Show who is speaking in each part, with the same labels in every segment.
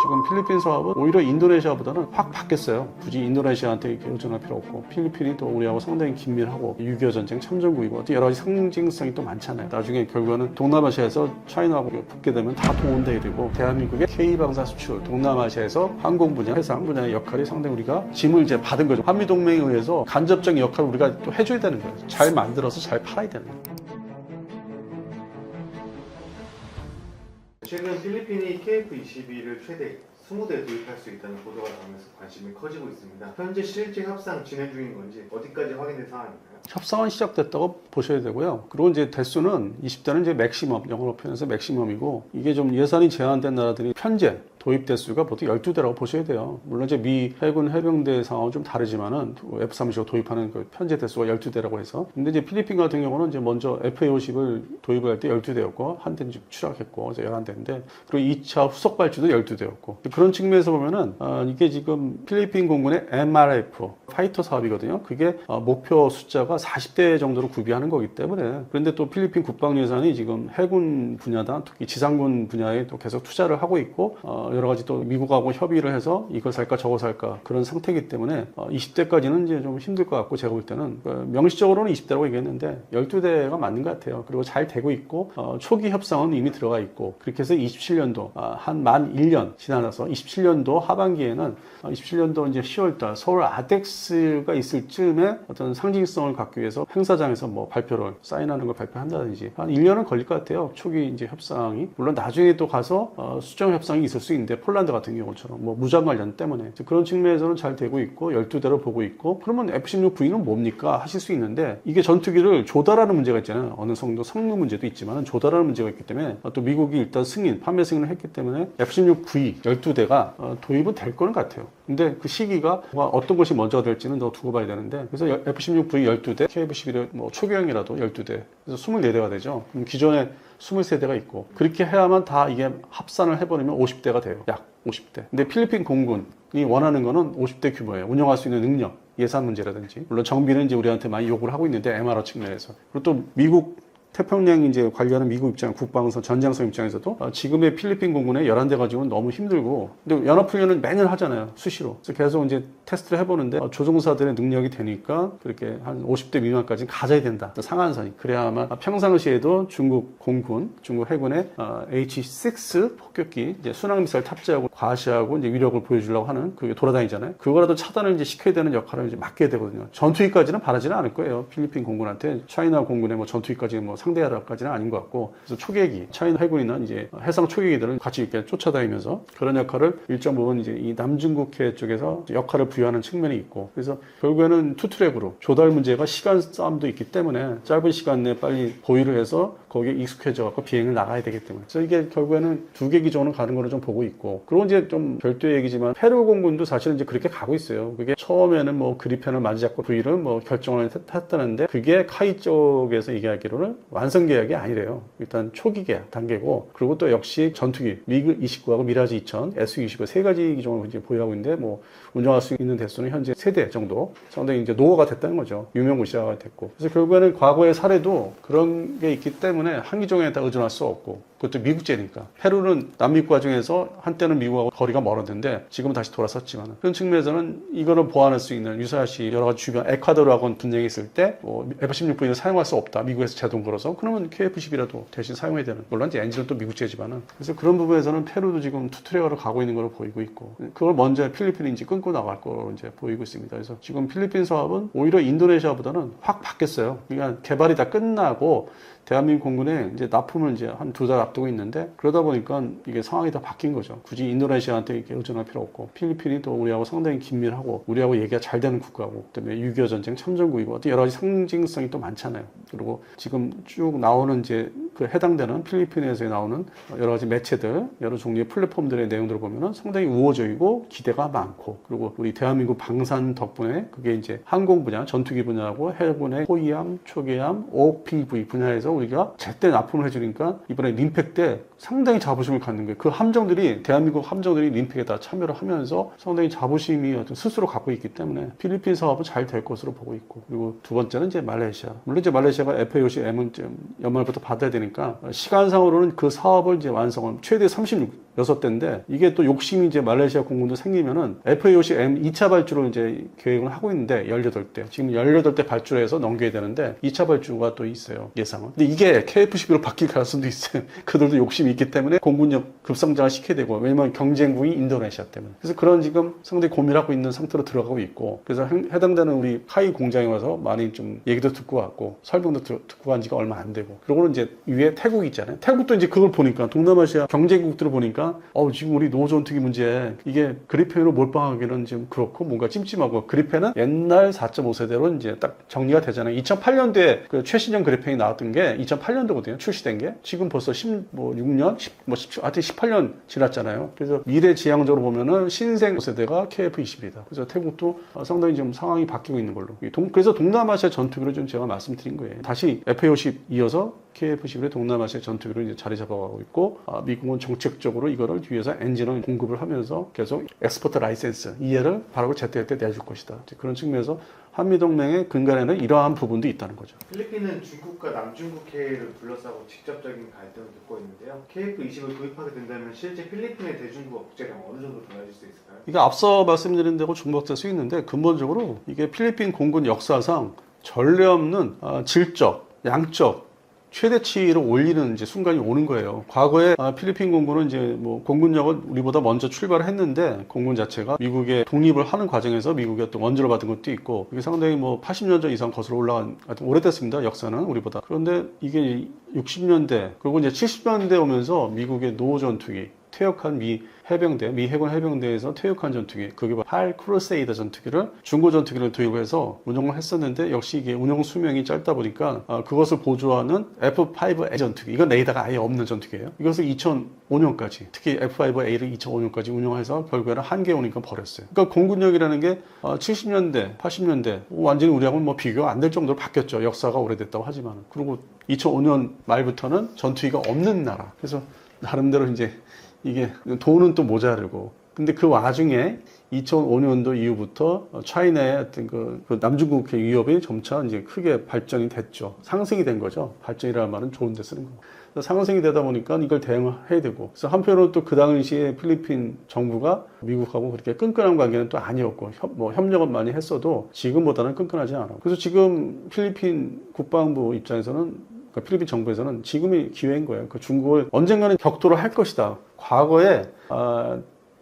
Speaker 1: 지금 필리핀 사업은 오히려 인도네시아보다는 확 바뀌었어요. 굳이 인도네시아한테 이렇게 의존할 필요 없고, 필리핀이 또 우리하고 상당히 긴밀하고 6.25 전쟁 참전국이고 또 여러 가지 상징성이 또 많잖아요. 나중에 결국에는 동남아시아에서 차이나하고 붙게 되면 다 동원되게 되고, 대한민국의 K방사 수출, 동남아시아에서 항공 분야, 해상 분야의 역할이 상당히 우리가 짐을 이제 받은 거죠. 한미동맹에 의해서 간접적인 역할을 우리가 또 해줘야 되는 거예요. 잘 만들어서 잘 팔아야 되는 거예요.
Speaker 2: 최근 필리핀이 KF-22를 최대 20대 도입할 수 있다는 보도가 나오면서 관심이 커지고 있습니다. 현재 실제 협상 진행 중인 건지 어디까지 확인된 상황인가요?
Speaker 1: 협상은 시작됐다고 보셔야 되고요. 그리고 이제 대수는 20대는 이제 맥시멈, 영어로 표현해서 맥시멈이고, 이게 좀 예산이 제한된 나라들이 편제 도입 대수가 보통 12대라고 보셔야 돼요. 물론 이제 미 해군 해병대 상황은 좀 다르지만은 F-35 도입하는 그 편제 대수가 12대라고 해서. 근데 이제 필리핀 같은 경우는 이제 먼저 FA-50을 도입을 할 때 12대였고, 한 대는 추락했고, 이제 11대인데, 그리고 2차 후속 발주도 12대였고. 그런 측면에서 보면은, 이게 지금 필리핀 공군의 MRF, 파이터 사업이거든요. 그게 목표 숫자가 40대 정도로 구비하는 거기 때문에. 그런데 또 필리핀 국방 예산이 지금 해군 분야다, 특히 지상군 분야에 또 계속 투자를 하고 있고, 여러 가지 또 미국하고 협의를 해서 이거 살까 저거 살까 그런 상태이기 때문에 20대까지는 이제 좀 힘들 것 같고, 제가 볼 때는 명시적으로는 20대라고 얘기했는데 12대가 맞는 것 같아요. 그리고 잘 되고 있고, 초기 협상은 이미 들어가 있고, 그렇게 해서 27년도 한 만 1년 지나서 27년도 하반기에는 27년도 이제 10월달 서울 아덱스가 있을 즈음에 어떤 상징성을 갖기 위해서 행사장에서 뭐 발표를 사인하는 걸 발표한다든지 한 1년은 걸릴 것 같아요. 초기 이제 협상이. 물론 나중에 또 가서 수정 협상이 있을 수 있는데, 폴란드 같은 경우처럼 뭐 무장 관련 때문에 그런 측면에서는 잘 되고 있고 12대로 보고 있고, 그러면 F-16V는 뭡니까 하실 수 있는데, 이게 전투기를 조달하는 문제가 있잖아요. 어느 정도 성능 문제도 있지만 조달하는 문제가 있기 때문에, 또 미국이 일단 판매 승인을 했기 때문에 F-16V 12대가 도입은 될 거는 같아요. 근데 그 시기가 어떤 것이 먼저 될지는 더 두고 봐야 되는데, 그래서 F-16V 12대, KF-11의 뭐 초기형이라도 12대, 그래서 24대가 되죠. 그럼 기존에 23대가 있고, 그렇게 해야만 다 이게 합산을 해버리면 50대가 돼요. 약 50대. 근데 필리핀 공군이 원하는 거는 50대 규모예요. 운영할 수 있는 능력, 예산 문제라든지. 물론 정비는 이제 우리한테 많이 요구를 하고 있는데, MRO 측면에서. 그리고 또 미국 태평양 이제 관리하는 미국 입장, 국방선, 전장성 입장에서도 지금의 필리핀 공군의 11대 가지고는 너무 힘들고, 근데 연합훈련은 매년 하잖아요. 수시로. 그래서 계속 이제 테스트를 해보는데, 조종사들의 능력이 되니까 그렇게 한 50대 미만까지는 가져야 된다. 상한선이. 그래야 아마 평상시에도 중국 공군, 중국 해군의 H-6 폭격기, 이제 순항미사일 탑재하고 과시하고 이제 위력을 보여주려고 하는 그게 돌아다니잖아요. 그거라도 차단을 이제 시켜야 되는 역할을 이제 맡게 되거든요. 전투기까지는 바라지는 않을 거예요. 필리핀 공군한테 차이나 공군의 뭐 전투기까지 뭐 상대하라까지는 아닌 것 같고, 그래서 초계기, 차이나 해군이나 이제 해상 초계기들을 같이 이렇게 쫓아다니면서 그런 역할을 일정 부분 이제 이 남중국해 쪽에서 역할을 부여하는 측면이 있고, 그래서 결국에는 투트랙으로 조달 문제가 시간 싸움도 있기 때문에 짧은 시간 내에 빨리 보유를 해서 거기에 익숙해져 갖고 비행을 나가야 되기 때문에, 그래서 이게 결국에는 두 개 기종으로 가는 거를 좀 보고 있고, 그리고 이제 좀 별도의 얘기지만 페루 공군도 사실은 이제 그렇게 가고 있어요. 그게 처음에는 뭐 그리펜을 많이 잡고 V를 뭐 결정을 했다는데, 그게 카이 쪽에서 얘기하기로는 완성 계약이 아니래요. 일단 초기 계약 단계고, 그리고 또 역시 전투기 미그 29하고 미라지 2000, SU-25 세 가지 기종을 이제 보유하고 있는데, 뭐 운영할 수 있는 대수는 현재 3대 정도, 상당히 이제 노후가 됐다는 거죠. 유명무실화가 됐고. 그래서 결국에는 과거의 사례도 그런 게 있기 때문에 한 기종에 다 의존할 수 없고, 그것도 미국제니까. 페루는 남미국 과정에서 한때는 미국하고 거리가 멀었는데 지금은 다시 돌아섰지만, 그런 측면에서는 이거를 보완할 수 있는 유사시 여러 가지 주변 에콰도르하고는 분쟁이 있을 때 뭐 F-16V는 사용할 수 없다, 미국에서 제동 걸어서, 그러면 KF-10이라도 대신 사용해야 되는, 물론 이제 엔진은 또 미국제지만은. 그래서 그런 부분에서는 페루도 지금 투트랙으로 가고 있는 걸로 보이고 있고, 그걸 먼저 필리핀이 이제 끊고 나갈 거로 이제 보이고 있습니다. 그래서 지금 필리핀 사업은 오히려 인도네시아보다는 확 바뀌었어요. 그러니까 개발이 다 끝나고 대한민국 공군에 이제 납품을 이제 한 2달 앞두고 있는데, 그러다 보니까 이게 상황이 다 바뀐 거죠. 굳이 인도네시아한테 이렇게 의존할 필요 없고, 필리핀이 또 우리하고 상당히 긴밀하고 우리하고 얘기가 잘 되는 국가고, 그다음에 6.25 전쟁 참전국이고, 또 여러 가지 상징성이 또 많잖아요. 그리고 지금 쭉 나오는 이제 그 해당되는 필리핀에서 나오는 여러 가지 매체들, 여러 종류의 플랫폼들의 내용들을 보면은 상당히 우호적이고 기대가 많고, 그리고 우리 대한민국 방산 덕분에 그게 이제 항공 분야, 전투기 분야하고 해군의 호위함, 초계함, OPV 분야에서 우리가 제때 납품을 해주니까 이번에 림팩 때 상당히 자부심을 갖는 거예요. 그 함정들이 대한민국 함정들이 림팩에 다 참여를 하면서 상당히 자부심이 스스로 갖고 있기 때문에 필리핀 사업은 잘 될 것으로 보고 있고, 그리고 두 번째는 이제 말레이시아. 물론 이제 말레이시아가 FAOC M은 연말부터 받아야 되니까 시간상으로는 그 사업을 이제 완성을 최대 36대인데 이게 또 욕심이 이제 말레이시아 공군도 생기면은 FAOC M 2차 발주를 이제 계획을 하고 있는데 18대. 지금 18대 발주해서 넘겨야 되는데 2차 발주가 또 있어요. 예상은. 근데 이게 KF-11로 바뀔 가능성도 있어요. 그들도 욕심이 있기 때문에 공군력 급성장을 시켜야 되고, 왜냐면 경쟁국이 인도네시아 때문에. 그래서 그런 지금 상당히 고민하고 있는 상태로 들어가고 있고, 그래서 해당되는 우리 하이 공장에 와서 많이 좀 얘기도 듣고 왔고 설명도 듣고 간 지가 얼마 안 되고, 그리고 이제 위에 태국 있잖아요. 태국도 이제 그걸 보니까 동남아시아 경쟁국들을 보니까 지금 우리 노전투기 문제 이게 그리펜으로 몰빵하기는 좀 그렇고 뭔가 찜찜하고, 그리펜은 옛날 4.5세대로 이제 딱 정리가 되잖아요. 2008년도에 그 최신형 그리펜이 나왔던 게 2008년도거든요. 출시된 게. 지금 벌써 16년, 17, 하여튼 18년 지났잖아요. 그래서 미래지향적으로 보면은 신생 세대가 KF-21이다. 그래서 태국도 상당히 좀 상황이 바뀌고 있는 걸로. 그래서 동남아시아 전투기로 좀 제가 말씀드린 거예요. 다시 FA-50 이어서 KF-11의 동남아시아 전투기로 이제 자리 잡아가고 있고, 미국은 정책적으로 이거를 뒤에서 엔진을 공급을 하면서 계속 엑스포트 라이센스 이해를 바로 제때제때 내줄 것이다. 그런 측면에서 한미동맹의 근간에는 이러한 부분도 있다는 거죠.
Speaker 2: 필리핀은 중국과 남중국 해를 둘러싸고 직접적인 갈등을 겪고 있는데요. KF-20을 도입하게 된다면 실제 필리핀의 대중국 억제량 어느 정도 달라질 수 있을까요?
Speaker 1: 이게 앞서 말씀드린 대로 중복될 수 있는데, 근본적으로 이게 필리핀 공군 역사상 전례 없는 질적, 양적 최대치를 올리는 이제 순간이 오는 거예요. 과거에 필리핀 공군은 이제 뭐 공군력은 우리보다 먼저 출발을 했는데, 공군 자체가 미국의 독립을 하는 과정에서 미국의 또 원조를 받은 것도 있고, 이게 상당히 뭐 80년 전 이상 거슬러 올라간, 하여튼 오래됐습니다. 역사는 우리보다. 그런데 이게 60년대 그리고 이제 70년대 오면서 미국의 노 전투기, 퇴역한 미 해병대, 미 해군 해병대에서 퇴역한 전투기, 그게 팔 크루세이더 전투기를, 중고 전투기를 도입해서 운영을 했었는데, 역시 이게 운영 수명이 짧다 보니까 그것을 보조하는 F-5A 전투기, 이건 레이더가 아예 없는 전투기예요. 이것을 2005년까지, 특히 F-5A를 2005년까지 운영해서 결국에는 한계에 오니까 버렸어요. 그러니까 공군력이라는 게 70년대, 80년대 완전히 우리하고는 뭐 비교가 안 될 정도로 바뀌었죠. 역사가 오래됐다고 하지만. 그리고 2005년 말부터는 전투기가 없는 나라. 그래서 나름대로 이제 이게 돈은 또 모자르고, 근데 그 와중에 2005년도 이후부터 차이나의 어떤 그 남중국해 위협이 점차 이제 크게 발전이 됐죠. 상승이 된 거죠. 발전이라는 말은 좋은 데 쓰는 거고. 상승이 되다 보니까 이걸 대응해야 되고, 그래서 한편으로 또 그 당시에 필리핀 정부가 미국하고 그렇게 끈끈한 관계는 또 아니었고, 협력은 많이 했어도 지금보다는 끈끈하지 않아. 그래서 지금 필리핀 국방부 입장에서는, 필리핀 정부에서는 지금이 기회인 거예요. 그 중국을 언젠가는 격돌을 할 것이다. 과거에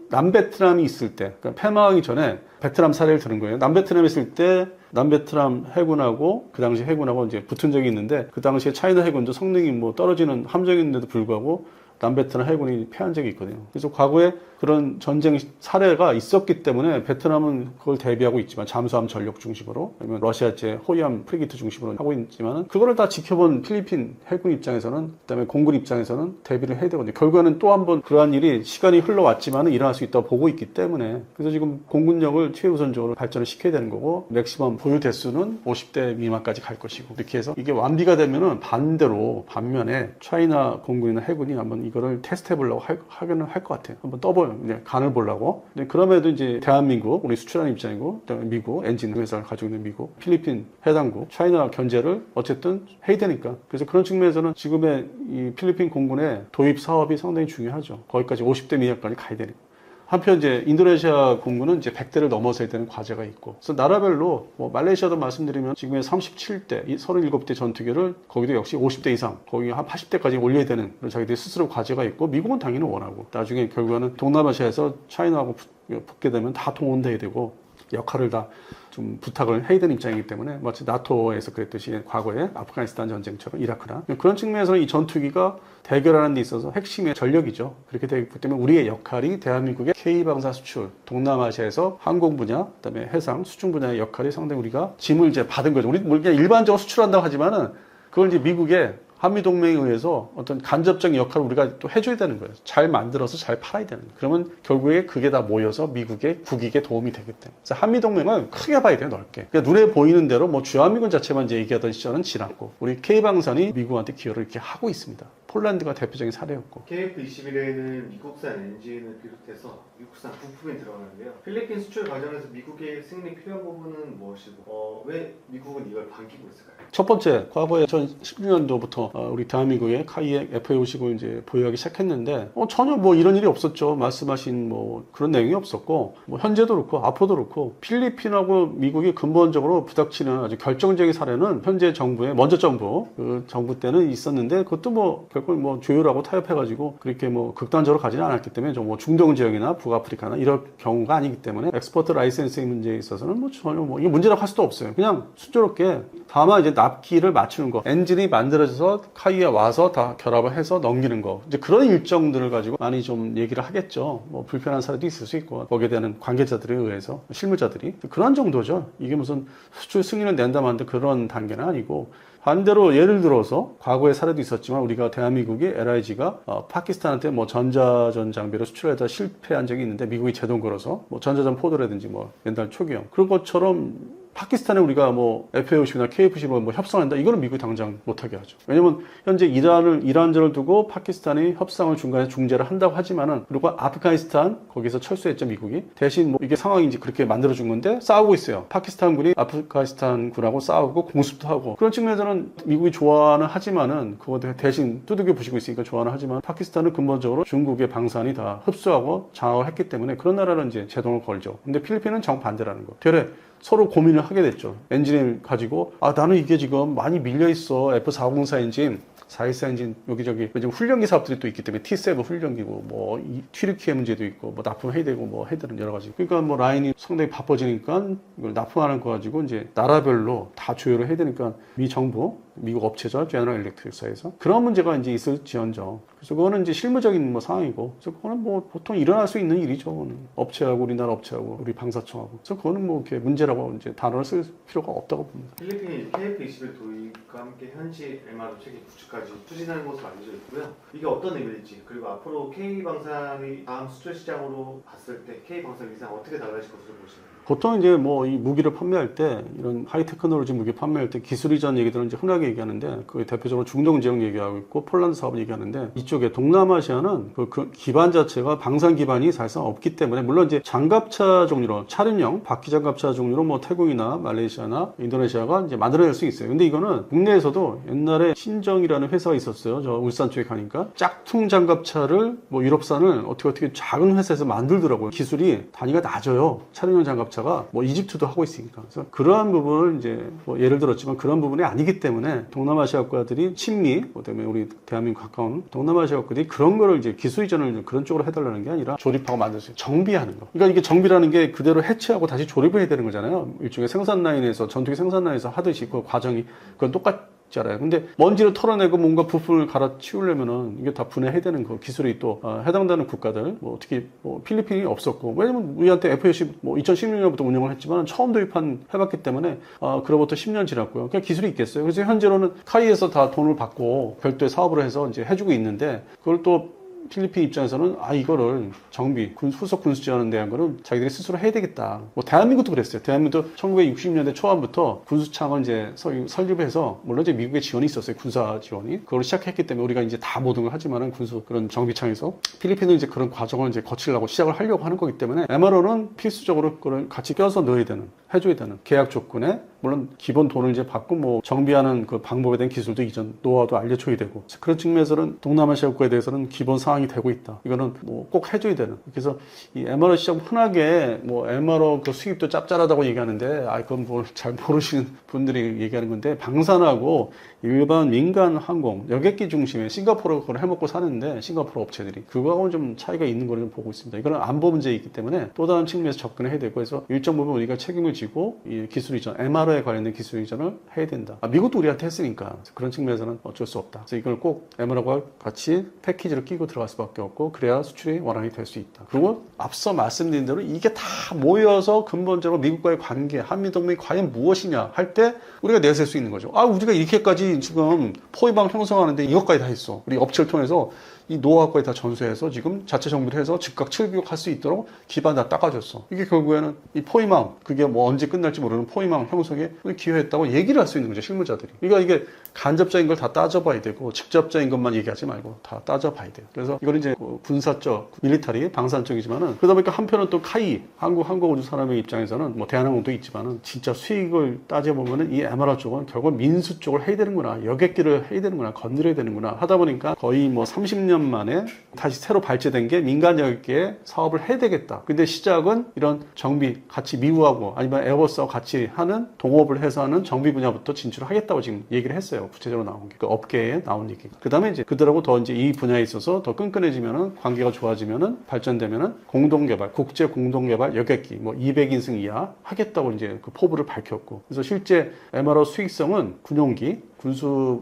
Speaker 1: 남베트남이 있을 때, 그러니까 패망하기 전에 베트남 사례를 들은 거예요. 남베트남에 있을 때 남베트남 해군하고 그 당시 해군하고 이제 붙은 적이 있는데, 그 당시에 차이나 해군도 성능이 뭐 떨어지는 함정인데도 불구하고 남베트남 해군이 패한 적이 있거든요. 그래서 과거에 그런 전쟁 사례가 있었기 때문에 베트남은 그걸 대비하고 있지만, 잠수함 전력 중심으로, 아니면 러시아제 호위함 프리기트 중심으로 하고 있지만은, 그거를 다 지켜본 필리핀 해군 입장에서는, 그다음에 공군 입장에서는 대비를 해야 되거든요. 결국에는 또 한 번 그러한 일이 시간이 흘러왔지만은 일어날 수 있다고 보고 있기 때문에, 그래서 지금 공군력을 최우선적으로 발전을 시켜야 되는 거고, 맥시멈 보유 대수는 50대 미만까지 갈 것이고, 이렇게 해서 이게 완비가 되면은 반면에 차이나 공군이나 해군이 한번 이거를 테스트해 보려고 하기는 할 것 같아요. 한번 떠볼 간을 보려고. 근데 그럼에도 이제 대한민국, 우리 수출하는 입장이고, 그다음에 미국, 엔진 회사를 가지고 있는 미국, 필리핀 해당국, 차이나 견제를 어쨌든 해야 되니까. 그래서 그런 측면에서는 지금의 이 필리핀 공군의 도입 사업이 상당히 중요하죠. 거기까지 50대 미만까지 가야 되니까. 한편 이제 인도네시아 공군은 이제 100대를 넘어서야 되는 과제가 있고, 그래서 나라별로 뭐 말레이시아도 말씀드리면 지금의 37대, 37대 전투기를 거기도 역시 50대 이상, 거기 한 80대까지 올려야 되는 그런 자기들이 스스로 과제가 있고, 미국은 당연히 원하고, 나중에 결국에는 동남아시아에서 차이나하고 붙게 되면 다 동원돼야 되고, 역할을 다 좀 부탁을 해야 되는 입장이기 때문에, 마치 나토에서 그랬듯이 과거에 아프가니스탄 전쟁처럼, 이라크나 그런 측면에서는 이 전투기가 대결하는 데 있어서 핵심의 전력이죠. 그렇게 되기 때문에 우리의 역할이 대한민국의 K방사 수출, 동남아시아에서 항공 분야, 그다음에 해상 수중 분야의 역할이 상당히 우리가 짐을 이제 받은 거죠. 우리 그냥 일반적으로 수출한다고 하지만은 그걸 이제 미국에 한미동맹에 의해서 어떤 간접적인 역할을 우리가 또 해줘야 되는 거예요. 잘 만들어서 잘 팔아야 되는 거예요. 그러면 결국에 그게 다 모여서 미국의 국익에 도움이 되기 때문에. 그래서 한미동맹은 크게 봐야 돼요, 넓게. 그러니까 눈에 보이는 대로 뭐 주한미군 자체만 이제 얘기하던 시절은 지났고, 우리 K방산이 미국한테 기여를 이렇게 하고 있습니다. 폴란드가 대표적인 사례였고.
Speaker 2: KF-21에는 미국산 엔진을 비롯해서 미국산 부품이 들어가는데요. 필리핀 수출 과정에서 미국의 승리 필요한 부분은 무엇이고 왜 미국은 이걸 반기고 있을까요?
Speaker 1: 첫 번째, 과거에 2016년도부터 우리 대한민국의 카이에 FA50을 이제 보유하기 시작했는데 전혀 뭐 이런 일이 없었죠. 말씀하신 뭐 그런 내용이 없었고, 뭐 현재도 그렇고 앞으로도 그렇고 필리핀하고 미국이 근본적으로 부닥치는 아주 결정적인 사례는 현재 정부의 먼저 정부 그 정부 때는 있었는데, 그것도 뭐 결국 뭐 조율하고 타협해가지고 그렇게 뭐 극단적으로 가지는 않았기 때문에 좀 뭐 중동 지역이나 북아프리카나 이런 경우가 아니기 때문에 엑스포트 라이센싱 문제에 있어서는 뭐 전혀 뭐 이게 문제라고 할 수도 없어요. 그냥 순조롭게 다만 이제 납기를 맞추는 거, 엔진이 만들어져서 카이에 와서 다 결합을 해서 넘기는 거, 이제 그런 일정들을 가지고 많이 좀 얘기를 하겠죠. 뭐 불편한 사례도 있을 수 있고, 거기에 대한 관계자들에 의해서 실무자들이 그런 정도죠. 이게 무슨 수출 승인을 낸다 만다 그런 단계는 아니고, 반대로 예를 들어서 과거의 사례도 있었지만 우리가 대한민국이 LIG가 파키스탄한테 뭐 전자전 장비를 수출하다 실패한 적이 있는데 미국이 제동 걸어서 뭐 전자전 포도라든지 뭐 옛날 초기형 그런 것처럼 파키스탄에 우리가 뭐 FA50이나 KF10을 뭐 협상한다, 이거는 미국이 당장 못하게 하죠. 왜냐면 현재 이란전을 두고 파키스탄이 협상을 중간에 중재를 한다고 하지만은, 그리고 아프가니스탄 거기서 철수했죠, 미국이. 대신 뭐 이게 상황인지 그렇게 만들어준 건데 싸우고 있어요. 파키스탄군이 아프가니스탄군하고 싸우고 공습도 하고, 그런 측면에서는 미국이 좋아는 하지만은 그거 대신 두들겨 부시고 있으니까 좋아는 하지만, 파키스탄은 근본적으로 중국의 방산이 다 흡수하고 장악을 했기 때문에 그런 나라는 이제 제동을 걸죠. 근데 필리핀은 정반대라는 거. 되레 서로 고민을 하게 됐죠. 엔진을 가지고 나는 이게 지금 많이 밀려있어. F404 엔진, 414 엔진 여기저기 요즘 훈련기 사업들이 또 있기 때문에 T7 훈련기고 뭐 튀르키예 문제도 있고 뭐 납품해야 되고 뭐 해야 되는 여러 가지. 그러니까 뭐 라인이 상당히 바빠지니까 이걸 납품하는 거 가지고 이제 나라별로 다 조율을 해야 되니까 미 정부, 미국 업체죠, 제너럴 일렉트릭사에서 그런 문제가 이제 있을지언정. 그래서 그거는 이제 실무적인 뭐 상황이고, 그래서 그거는 뭐 보통 일어날 수 있는 일이죠. 그거는 업체하고 우리나라 업체하고 우리 방사청하고. 그래서 그거는 뭐 이렇게 문제라고 이제 단어를 쓸 필요가 없다고 봅니다.
Speaker 2: 필리핀이 KF-21 도입과 함께 현지 MRO 체계 구축까지 추진하는 것으로 알려져 있고요. 이게 어떤 의미일지, 그리고 앞으로 K방산이 다음 수출 시장으로 봤을 때 K방산 위상 어떻게 달라질 것으로 보시나요?
Speaker 1: 보통 이제 뭐 이 무기를 판매할 때, 이런 하이 테크놀로지 무기 판매할 때 기술 이전 얘기들은 이제 흔하게 얘기하는데, 그 대표적으로 중동 지역 얘기하고 있고 폴란드 사업 얘기하는데, 이쪽에 동남아시아는 그 기반 자체가 방산 기반이 사실상 없기 때문에, 물론 이제 장갑차 종류로 차륜형 바퀴 장갑차 종류로 뭐 태국이나 말레이시아나 인도네시아가 이제 만들어낼 수 있어요. 근데 이거는 국내에서도 옛날에 신정이라는 회사가 있었어요. 저 울산 쪽에 가니까 짝퉁 장갑차를 뭐 유럽산을 어떻게 작은 회사에서 만들더라고요. 기술이 단위가 낮아요. 차륜형 장갑차 뭐 이집트도 하고 있으니까. 그래서 그러한 부분을 이제 뭐 예를 들었지만 그런 부분이 아니기 때문에 동남아시아 국가들이 친미, 그다음에 우리 대한민국 가까운 동남아시아 국가들이 그런 거를 이제 기술 이전을 그런 쪽으로 해달라는 게 아니라 조립하고 만들 수 있는 정비하는 거. 그러니까 이게 정비라는 게 그대로 해체하고 다시 조립을 해야 되는 거잖아요. 일종의 생산 라인에서 전투기 생산 라인에서 하듯이 그 과정이 그건 똑같잖아요. 근데 먼지를 털어내고 뭔가 부품을 갈아치우려면은 이게 다 분해해야 되는 그 기술이 또 해당되는 국가들, 뭐 특히 뭐 필리핀이 없었고, 왜냐면 우리한테 FA10 뭐 2016년부터 운영을 했지만 처음 해봤기 때문에 그로부터 10년 지났고요. 그냥 기술이 있겠어요. 그래서 현재로는 카이에서 다 돈을 받고 별도의 사업을 해서 이제 해주고 있는데, 그걸 또 필리핀 입장에서는 이거를 정비, 후속 군수 지원에 대한 거는 자기들이 스스로 해야 되겠다. 뭐 대한민국도 그랬어요. 대한민국도 1960년대 초반부터 군수청을 이제 설립해서, 물론 이제 미국의 지원이 있었어요. 군사 지원이. 그걸 시작했기 때문에 우리가 이제 다 모든 걸 하지만은 군수 그런 정비청에서 필리핀은 이제 그런 과정을 이제 거치려고 시작을 하려고 하는 거기 때문에 MRO는 필수적으로 그걸 같이 껴서 넣어야 되는, 해줘야 되는 계약 조건에, 물론 기본 돈을 이제 받고 뭐 정비하는 그 방법에 대한 기술도 이전 노하우도 알려줘야 되고, 그런 측면에서는 동남아시아 국가에 대해서는 기본 사항이 되고 있다. 이거는 뭐 꼭 해줘야 되는. 그래서 이 MRO 시장 흔하게 뭐 MRO 그 수입도 짭짤하다고 얘기하는데, 그건 뭘 잘 모르시는 분들이 얘기하는 건데, 방산하고 일반 민간 항공 여객기 중심의 싱가포르 그걸 해먹고 사는데, 싱가포르 업체들이 그거하고는 좀 차이가 있는 걸 좀 보고 있습니다. 이거는 안보 문제이기 때문에 또 다른 측면에서 접근을 해야 되고, 그래서 일정 부분 우리가 책임을 지고 가지고 이 기술 이전, MRO에 관련된 기술 이전을 해야 된다. 미국도 우리한테 했으니까 그런 측면에서는 어쩔 수 없다. 그래서 이걸 꼭 MRO와 같이 패키지를 끼고 들어갈 수밖에 없고 그래야 수출이 원활하게 될 수 있다. 그리고 앞서 말씀드린 대로 이게 다 모여서 근본적으로 미국과의 관계, 한미동맹이 과연 무엇이냐 할 때 우리가 내세울 수 있는 거죠. 우리가 이렇게까지 지금 포위망 형성하는데 이것까지 다 했어. 우리 업체를 통해서 이 노하우까지 다 전수해서 지금 자체 정비를 해서 즉각 출격할 수 있도록 기반 다 닦아줬어. 이게 결국에는 이 포위망, 그게 뭐 언제 끝날지 모르는 포위망 형성에 기여했다고 얘기를 할 수 있는 거죠, 실무자들이. 그러니까 이게 간접적인 걸 다 따져봐야 되고 직접적인 것만 얘기하지 말고 다 따져봐야 돼요. 그래서 이거는 이제 군사적, 밀리터리, 방산적이지만은 그러다 보니까 한편은 또 카이, 한국 항공우주 산업의 입장에서는 뭐 대한항공도 있지만은 진짜 수익을 따져보면은 이 MRO 쪽은 결국 민수 쪽을 해야 되는구나, 여객기를 해야 되는구나, 건드려야 되는구나 하다 보니까 거의 뭐 30년 만에 다시 새로 발제된 게 민간 여객기에 사업을 해야 되겠다. 근데 시작은 이런 정비, 같이 미우하고 아니면 에어버스하고 같이 하는 동업을 해서 하는 정비 분야부터 진출을 하겠다고 지금 얘기를 했어요. 구체적으로 나온 게. 그 업계에 나온 얘기. 그 다음에 이제 그들하고 더 이제 이 분야에 있어서 더 끈끈해지면은 관계가 좋아지면은 발전되면은 공동개발, 국제 공동개발 여객기 뭐 200인승 이하 하겠다고 이제 그 포부를 밝혔고. 그래서 실제 MRO 수익성은 군용기, 군수,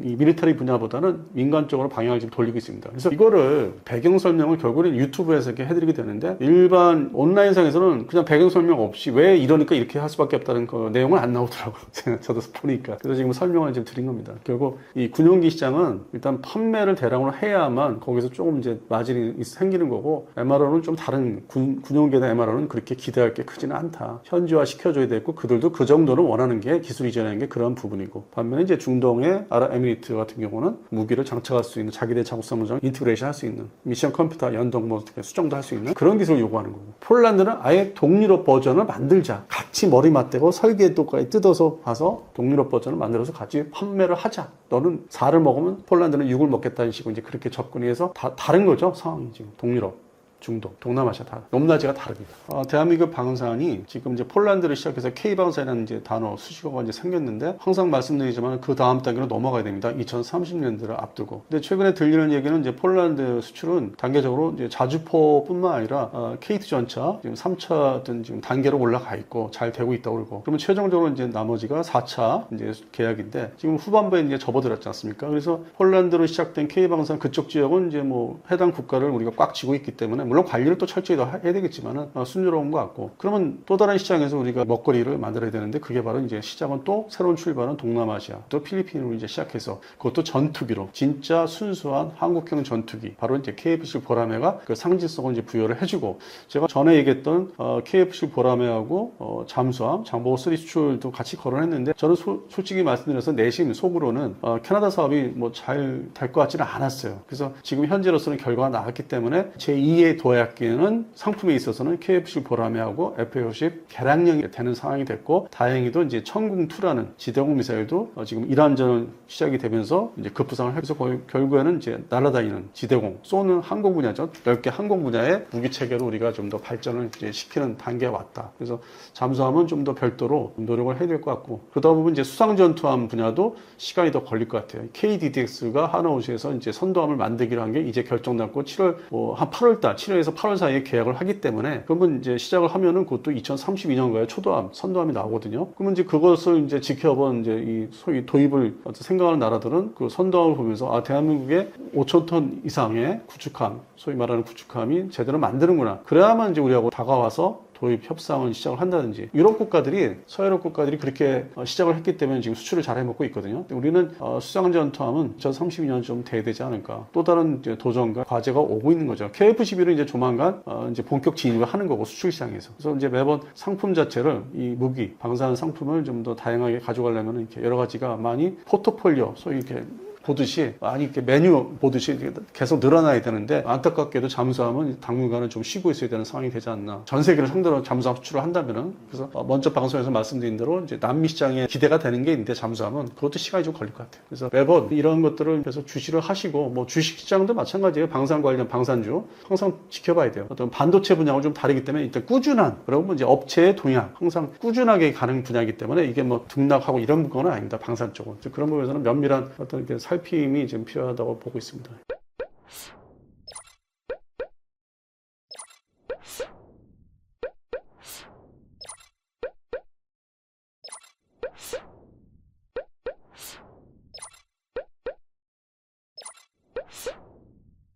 Speaker 1: 이 밀리터리 분야보다는 민간 쪽으로 방향을 지금 돌리고 있습니다. 그래서 이거를 배경 설명을 결국에는 유튜브에서 이렇게 해드리게 되는데 일반 온라인상에서는 그냥 배경 설명 없이 왜 이러니까 이렇게 할 수밖에 없다는 그 내용은 안 나오더라고요. 저도 보니까. 그래서 지금 설명을 지금 드린 겁니다. 결국 이 군용기 시장은 일단 판매를 대량으로 해야만 거기서 조금 이제 마진이 생기는 거고 MRO는 좀 다른 군용기나 MRO는 그렇게 기대할 게 크지는 않다. 현지화 시켜줘야 되고 그들도 그 정도는 원하는 게 기술 이전하는 게 그런 부분이고 반면에 이제 중동의 아랍에미리트 같은 경우는 무기를 장착할 수 있는 자기네 자국사무장 인티그레이션 할 수 있는 미션 컴퓨터 연동 뭐 수정도 할 수 있는 그런 기술을 요구하는 거고 폴란드는 아예 동유럽 버전을 만들자 같이 머리 맞대고 설계도까지 뜯어서 봐서 동유럽 버전을 만들어서 같이 판매를 하자 너는 4를 먹으면 폴란드는 6을 먹겠다는 식으로 이제 그렇게 접근해서 다른 거죠 상황이 지금 동유럽 중동, 동남아시아 다 높낮이가 다릅니다. 대한민국 방산이 지금 이제 폴란드를 시작해서 K방산이라는 이제 단어 수식어가 이제 생겼는데 항상 말씀드리지만 그 다음 단계로 넘어가야 됩니다. 2030년대를 앞두고. 근데 최근에 들리는 얘기는 이제 폴란드 수출은 단계적으로 이제 자주포뿐만 아니라 K2 전차 지금 3차 어떤 지금 단계로 올라가 있고 잘 되고 있다고 그러고. 그러면 최종적으로 이제 나머지가 4차 이제 계약인데 지금 후반부에 이제 접어들었지 않습니까? 그래서 폴란드로 시작된 K방산 그쪽 지역은 이제 뭐 해당 국가를 우리가 꽉 쥐고 있기 때문에 물론 관리를 또 철저히 더 해야 되겠지만은 순조로운 것 같고 그러면 또 다른 시장에서 우리가 먹거리를 만들어야 되는데 그게 바로 이제 시장은 또 새로운 출발은 동남아시아 또 필리핀으로 이제 시작해서 그것도 전투기로 진짜 순수한 한국형 전투기 바로 이제 KF-17 보라매가 그 상징성을 이제 부여를 해주고 제가 전에 얘기했던 KF-17 보라매하고 잠수함 장보고 3 수출도 같이 거론했는데 저는 솔직히 말씀드려서 내심 속으로는 캐나다 사업이 뭐 잘 될 것 같지는 않았어요. 그래서 지금 현재로서는 결과가 나왔기 때문에 제2의 도약기는 상품에 있어서는 KF-17 보라매하고 FA-50 개량형이 되는 상황이 됐고 다행히도 이제 천궁2라는 지대공 미사일도 지금 이란전 시작이 되면서 이제 급부상을 해서 결국에는 이제 날아다니는 지대공 쏘는 항공 분야죠. 넓게 항공 분야의 무기 체계로 우리가 좀 더 발전을 이제 시키는 단계에 왔다. 그래서 잠수함은 좀 더 별도로 노력을 해야 될 것 같고 그러다 보면 이제 수상 전투함 분야도 시간이 더 걸릴 것 같아요. KDDX가 하나오시에서 이제 선도함을 만들기로 한 게 이제 결정 났고 7월 한 8월달 7월에서 8월 사이에 계약을 하기 때문에 그러면 이제 시작을 하면은 그것도 2032년가에 초도함, 선도함이 나오거든요. 그러면 이제 그것을 이제 지켜본 이제 이 소위 도입을 생각하는 나라들은 그 선도함을 보면서 대한민국에 5,000톤 이상의 구축함, 소위 말하는 구축함이 제대로 만드는구나. 그래야만 이제 우리하고 다가와서 도입 협상을 시작을 한다든지 유럽 국가들이 서유럽 국가들이 그렇게 시작을 했기 때문에 지금 수출을 잘 해먹고 있거든요. 우리는 수상 전투함은 2032년 좀 돼야 되지 않을까. 또 다른 이제 도전과 과제가 오고 있는 거죠. KF-11은 이제 조만간 이제 본격 진입을 하는 거고 수출 시장에서. 그래서 이제 매번 상품 자체를 이 무기 방산 상품을 좀 더 다양하게 가져가려면 이렇게 여러 가지가 많이 포트폴리오 소위 이렇게 보듯이 많이 이렇게 메뉴 보듯이 계속 늘어나야 되는데 안타깝게도 잠수함은 당분간은 좀 쉬고 있어야 되는 상황이 되지 않나. 전 세계를 상대로 잠수함 수출을 한다면은 그래서 먼저 방송에서 말씀드린 대로 이제 남미 시장에 기대가 되는 게 있는데 잠수함은 그것도 시간이 좀 걸릴 것 같아요. 그래서 매번 이런 것들을 계속 주시를 하시고 뭐 주식 시장도 마찬가지예요. 방산 관련 방산주 항상 지켜봐야 돼요. 어떤 반도체 분야하고 좀 다르기 때문에 일단 꾸준한 그리고 이제 업체의 동향 항상 꾸준하게 가는 분야이기 때문에 이게 뭐 등락하고 이런 건 아닙니다. 방산 쪽은 그런 부분에서는 면밀한 어떤 살핌이 좀 필요하다고 보고 있습니다.